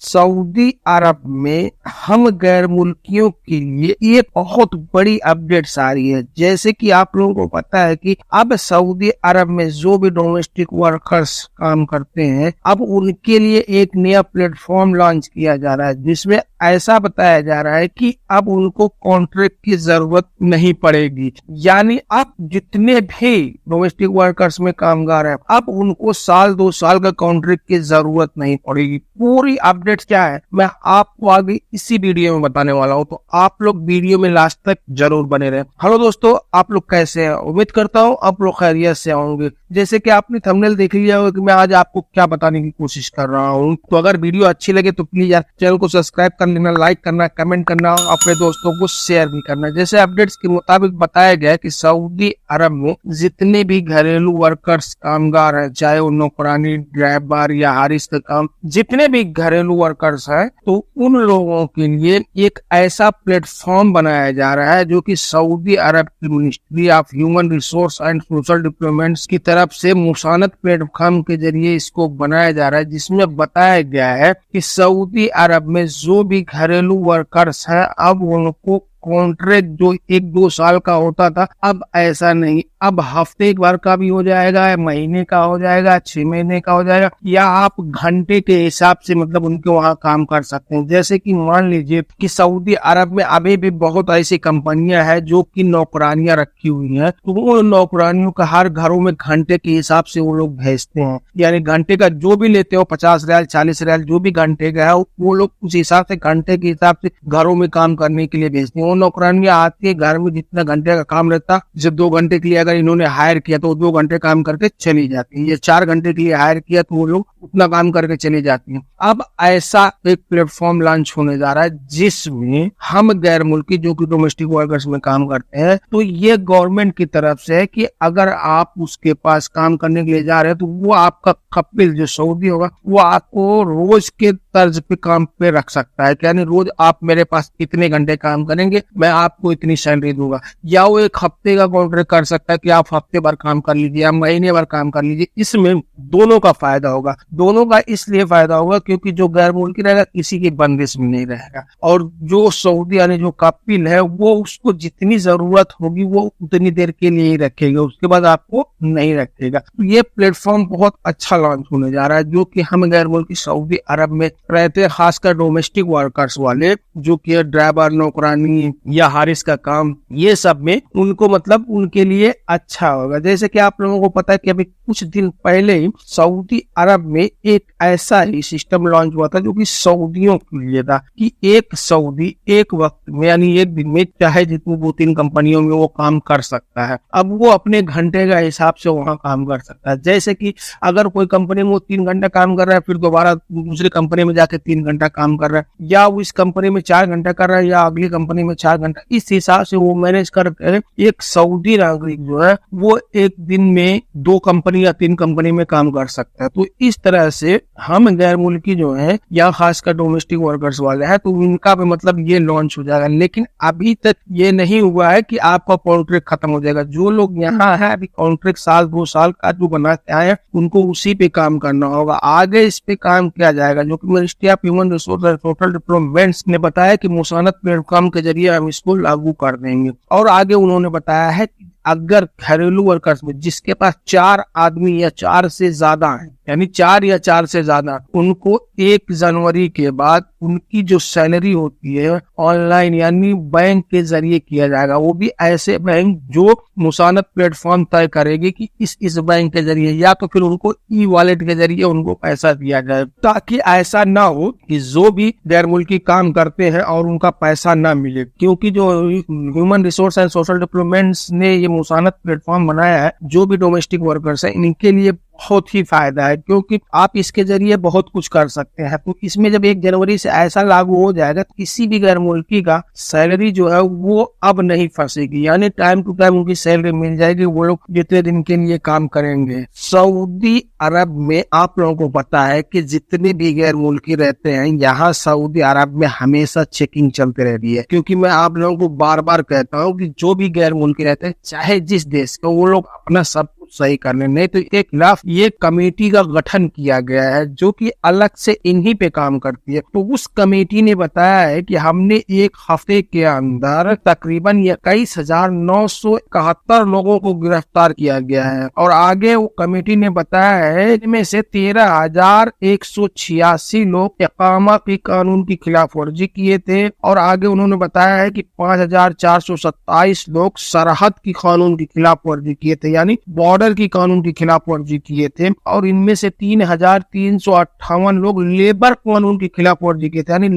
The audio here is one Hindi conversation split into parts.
सऊदी अरब में हम गैर मुल्कियों के लिए एक बहुत बड़ी अपडेट्स आ रही है। जैसे कि आप लोगों को पता है कि अब सऊदी अरब में जो भी डोमेस्टिक वर्कर्स काम करते हैं, अब उनके लिए एक नया प्लेटफॉर्म लॉन्च किया जा रहा है, जिसमें ऐसा बताया जा रहा है कि अब उनको कॉन्ट्रैक्ट की जरूरत नहीं पड़ेगी। यानी अब जितने भी डोमेस्टिक वर्कर्स में कामगार हैं, अब उनको साल 2 साल का कॉन्ट्रैक्ट की जरूरत नहीं पड़ेगी। पूरी अपडेट क्या है मैं आपको आगे इसी वीडियो में बताने वाला हूं, तो आप लोग वीडियो में लास्ट तक जरूर बने रहें। हेलो दोस्तों, आप लोग कैसे हैं? उम्मीद करता हूं आप लोग खैरियत से होंगे। जैसे कि आपने थंबनेल देख लिया होगा कि मैं आज आपको क्या बताने की कोशिश कर रहा हूं, तो अगर वीडियो अच्छी लगे तो प्लीज यार चैनल को सब्सक्राइब कर लेना, लाइक करना, कमेंट करना, अपने दोस्तों को शेयर भी करना। जैसे अपडेट्स के मुताबिक बताया गया कि सऊदी अरब में जितने भी घरेलू वर्कर्स कामगार हैं, चाहे वो नौकरानी, ड्राइवर या हारिस का काम, जितने भी घरेलू वर्कर्स हैं, तो उन लोगों के लिए एक ऐसा प्लेटफॉर्म बनाया जा रहा है जो कि सऊदी अरब की ministry of human resource and social development की तरफ से मुसानत प्लेटफॉर्म के जरिए इसको बनाया जा रहा है, जिसमें बताया गया है कि सऊदी अरब में जो भी घरेलू वर्कर्स हैं, अब उनको कॉन्ट्रैक्ट जो 1-2 साल का होता था, अब ऐसा नहीं, अब हफ्ते एक बार का भी हो जाएगा, महीने का हो जाएगा, 6 महीने का हो जाएगा, या आप घंटे के हिसाब से मतलब उनके वहां काम कर सकते हैं। जैसे कि मान लीजिए कि सऊदी अरब में अभी भी बहुत ऐसी कंपनियां हैं जो कि नौकरानियां रखी हुई हैं, तो वो नौकरानियों का हर घरों में घंटे के हिसाब से वो लोग भेजते हैं। यानी घंटे का जो भी लेते हो, 50 रियाल, 40 रियाल, जो भी घंटे का है, वो लोग उस हिसाब से घंटे के हिसाब से घरों में काम करने के लिए भेजते हैं। नौकरानियां आती है, घर में जितना घंटे का काम रहता, जब 2 घंटे के लिए अगर इन्होंने हायर किया तो 2 घंटे काम करके चली जाती है, या 4 घंटे के लिए हायर किया तो वो लोग उतना काम करके चली जाती हैं। अब ऐसा एक प्लेटफॉर्म लॉन्च होने जा रहा है जिसमें हम गैर मुल्की जो कि डोमेस्टिक वर्कर्स में काम करते हैं, तो ये गवर्नमेंट की तरफ से है कि अगर आप उसके पास काम करने के लिए जा रहे हैं तो वो आपका कपिल जो सऊदी होगा वो आपको रोज के तर्ज पे काम पे रख सकता है। यानी रोज आप मेरे पास इतने घंटे काम करेंगे, मैं आपको इतनी सैलरी दूंगा। या वो एक हफ्ते का कॉन्ट्रैक्ट कर सकता है कि आप हफ्ते भर काम कर लीजिए या महीने भर काम कर लीजिए। इसमें दोनों का फायदा होगा। दोनों का इसलिए फायदा होगा क्योंकि जो गैर मुल्की रहेगा किसी की बंदिश में नहीं रहेगा, और जो सऊदी यानी जो कपिल है वो उसको जितनी जरूरत होगी वो उतनी देर के लिए ही रखेगा, उसके बाद आपको नहीं रखेगा। तो ये प्लेटफॉर्म बहुत अच्छा लॉन्च होने जा रहा है जो कि हम गैर मुल्की सऊदी अरब में रहते हैं, खासकर डोमेस्टिक वर्कर्स वाले जो कि ड्राइवर, नौकरानी या हारिस का काम, ये सब में उनको मतलब उनके लिए अच्छा होगा। जैसे कि आप लोगों को पता है कि अभी कुछ दिन पहले ही सऊदी अरब में एक ऐसा ही सिस्टम लॉन्च हुआ था जो कि सऊदियों के लिए था कि एक सऊदी एक वक्त में यानी एक दिन में चाहे जितनी 2-3 कंपनियों में वो काम कर सकता है। अब वो अपने घंटे का हिसाब से वहां काम कर सकता है। जैसे कि अगर कोई कंपनी में वो 3 घंटा काम कर रहा है, फिर दोबारा दूसरी कंपनी में जाके 3 घंटा काम कर रहा है, या वो इस कंपनी में 4 घंटा कर रहा है या अगली कंपनी में 4 घंटा, इस हिसाब से वो मैनेज करके एक सऊदी नागरिक जो है वो एक दिन में 2 कंपनी या 3 कंपनी में काम कर सकता है। तो इस तरह से हम गैर मुल्की जो है या खासकर डोमेस्टिक वर्कर्स वाले हैं, तो इनका भी मतलब ये लॉन्च हो जाएगा। लेकिन अभी तक ये नहीं हुआ है कि आपका कॉन्ट्रैक्ट खत्म हो जाएगा। जो लोग यहाँ है अभी कॉन्ट्रैक्ट साल 2 साल का जो बना के आए हैं उनको उसी पे काम करना होगा। आगे इस पे काम किया जाएगा जो कि ministry of human resource and social development ने बताया कि मुसानत प्लेटफॉर्म के जरिए हम इसको लागू कर देंगे। और आगे उन्होंने बताया है कि अगर घरेलू वर्कर्स में जिसके पास 4 आदमी या 4 से ज्यादा है, यानी 4 या 4 से ज्यादा, उनको 1 जनवरी के बाद उनकी जो सैलरी होती है ऑनलाइन यानी बैंक के जरिए किया जाएगा। वो भी ऐसे बैंक जो मुसानत प्लेटफॉर्म तय करेगी कि इस बैंक के जरिए, या तो फिर उनको ई वॉलेट के जरिए उनको पैसा दिया जाए, ताकि ऐसा ना हो कि जो भी गैर मुल्की काम करते हैं और उनका पैसा ना मिले। क्योंकि जो human resource and social development ने ये मुसानत प्लेटफॉर्म बनाया है, जो भी डोमेस्टिक वर्कर्स है इनके लिए बहुत ही फायदा है, क्योंकि आप इसके जरिए बहुत कुछ कर सकते हैं। तो इसमें जब 1 जनवरी से ऐसा लागू हो जाएगा तो किसी भी गैर मुल्की का सैलरी जो है वो अब नहीं फंसेगी, यानी टाइम टू टाइम उनकी सैलरी मिल जाएगी, वो लोग जितने दिन के लिए काम करेंगे। सऊदी अरब में आप लोगों को पता है कि जितने भी गैर मुल्की रहते हैं यहाँ सऊदी अरब में हमेशा चेकिंग चलती रहती है। क्योंकि मैं आप लोगों को बार बार कहता हूँ कि जो भी गैर मुल्की रहते हैं चाहे जिस देश के, वो लोग अपना सब सही करने, नहीं तो इसके खिलाफ ये कमेटी का गठन किया गया है जो कि अलग से इन्हीं पे काम करती है। तो उस कमेटी ने बताया है कि हमने एक हफ्ते के अंदर तकरीबन 21,971 लोगों को गिरफ्तार किया गया है। और आगे वो कमेटी ने बताया है इनमें से 13,186 लोग इकामा की कानून की खिलाफ वर्जी किए थे। और आगे उन्होंने बताया है कि 5,427 लोग सरहद की कानून की खिलाफ वर्जी किए थे, यानी बॉर्डर की कानून की खिलाफ वर्जी किए थे। और इनमें से 3,358 लोग लेबर कानून की खिलाफ वर्जी किए थे, यानी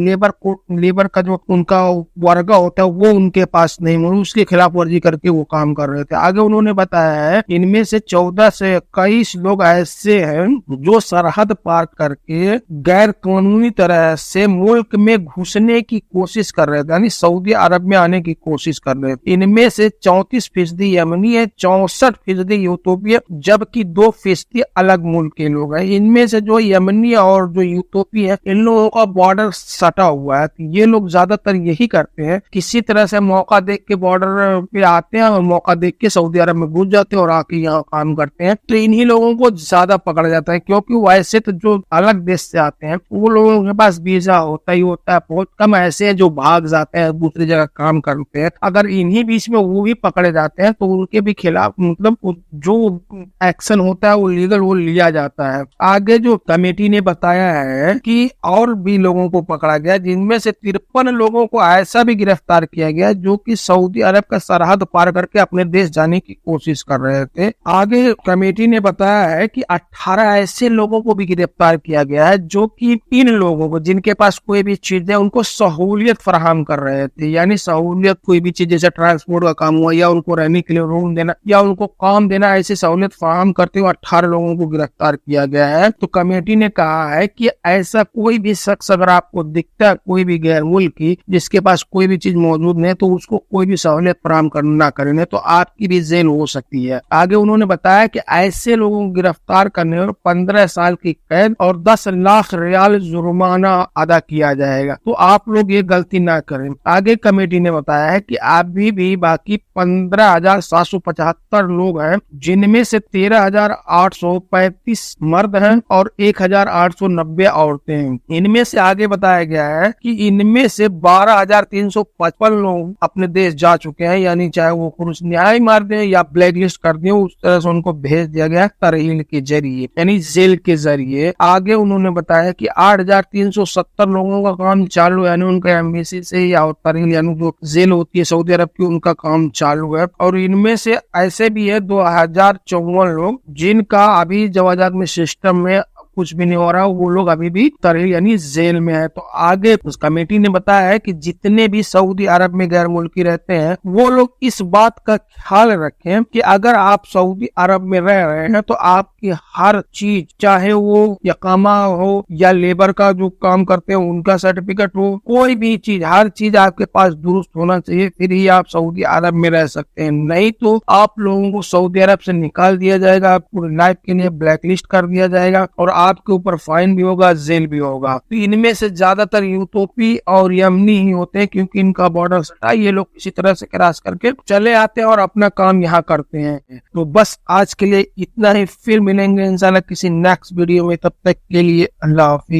लेबर का जो उनका वर्ग होता है वो उनके पास नहीं, उसके खिलाफ वर्जी करके वो काम कर रहे थे। आगे उन्होंने बताया है इनमें से 14 से 21 लोग ऐसे हैं जो सरहद पार करके गैर कानूनी तरह से मुल्क में घुसने की कोशिश कर रहे थे, यानी सऊदी अरब में आने की कोशिश कर रहे थे। इनमें से 34% यमनी है, 64% यूरोपीय, जबकि 2% अलग मुल्क के लोग हैं। इनमें से जो यमनी और जो यूरोपीय है इन लोगों का बॉर्डर सटा हुआ है। ये लोग ज्यादातर यही करते हैं, किसी तरह से मौका देख के बॉर्डर पे आते हैं और मौका देख के सऊदी अरब में घुस जाते हैं और आके यहाँ काम करते हैं। तो इन्हीं लोगों को ज्यादा पकड़ा जाता है, क्योंकि वैसे तो जो अलग देश से आते हैं वो लोगों के पास वीजा होता ही होता है। बहुत कम ऐसे हैं जो भाग जाते हैं दूसरी जगह काम करते हैं। अगर इन्हीं बीच में वो भी पकड़े जाते हैं तो उनके भी खिलाफ मतलब जो एक्शन होता है वो लीगल वो लिया जाता है। आगे जो कमेटी ने बताया है कि और भी लोगों को पकड़ा गया, जिनमें से 53 लोगों को ऐसा भी गिरफ्तार किया गया जो कि सऊदी अरब का सरहद पार करके अपने देश जाने की कोशिश कर रहे थे। आगे कमेटी ने बताया है कि 18 ऐसे लोगों को भी गिरफ्तार किया गया है जो कि इन लोगों को जिनके पास कोई भी चीज है उनको सहूलियत फराहम कर रहे थे, यानी सहूलियत कोई भी चीज जैसे ट्रांसपोर्ट का काम हुआ या उनको रहने के लिए रूम देना या उनको काम देना, ऐसी सहूलियत फराहम करते हुए 18 लोगों को गिरफ्तार किया गया है। तो कमेटी ने कहा है कि ऐसा कोई भी शख्स अगर आपको दिखता है कोई भी गैर मुल्की जिसके पास कोई भी चीज मौजूद नहीं, तो उसको कोई भी सहूलियत फराहम करना करें तो आपकी भी जेल हो सकती है। आगे उन्होंने बताया कि ऐसे लोगों को गिरफ्तार करने पर 15 साल की कैद और 10 लाख रियाल जुर्माना अदा किया जाएगा। तो आप लोग ये गलती ना करें। आगे कमेटी ने बताया है कि अभी भी बाकी 15,775 लोग हैं, जिनमें से 13,835 मर्द हैं और 1,890 औरतें हैं। इनमें से आगे बताया गया है कि इनमें से 12,355 लोग अपने देश जा चुके हैं, यानी चाहे वो पुरुष न्याय मार दें या ब्लैक लिस्ट कर दें, उस तरह से उनको भेज दिया गया तरहील के जरिए, यानी जेल के जरिए। आगे उन्होंने बताया कि 8,370 लोगों का काम चालू है, यानी उनका एम्बेसी से या तरहील यानी जो जेल होती है सऊदी अरब की, उनका काम चालू है। और इनमें से ऐसे भी है 2,054 लोग जिनका अभी जवाजात में सिस्टम में कुछ भी नहीं हो रहा, वो लोग अभी भी तरहील यानी जेल में है। तो आगे उस कमेटी ने बताया है कि जितने भी सऊदी अरब में गैर मुल्की रहते हैं वो लोग इस बात का ख्याल रखें कि अगर आप सऊदी अरब में रह रहे हैं तो आपकी हर चीज, चाहे वो इकामा हो या लेबर का जो काम करते हैं उनका सर्टिफिकेट हो, कोई भी चीज, हर चीज आपके पास दुरुस्त होना चाहिए, फिर ही आप सऊदी अरब में रह सकते हैं। नहीं तो आप लोगों को सऊदी अरब से निकाल दिया जाएगा, आपको लाइफ के लिए ब्लैक लिस्ट कर दिया जाएगा और आपके ऊपर फाइन भी होगा, जेल भी होगा। तो इनमें से ज्यादातर यूरोपी और यमनी ही होते हैं, क्योंकि इनका बॉर्डर सटा, ये लोग किसी तरह से क्रॉस करके चले आते हैं और अपना काम यहाँ करते हैं। तो बस आज के लिए इतना ही, फिर मिलेंगे इंशाल्लाह किसी नेक्स्ट वीडियो में, तब तक के लिए अल्लाह हाफिज।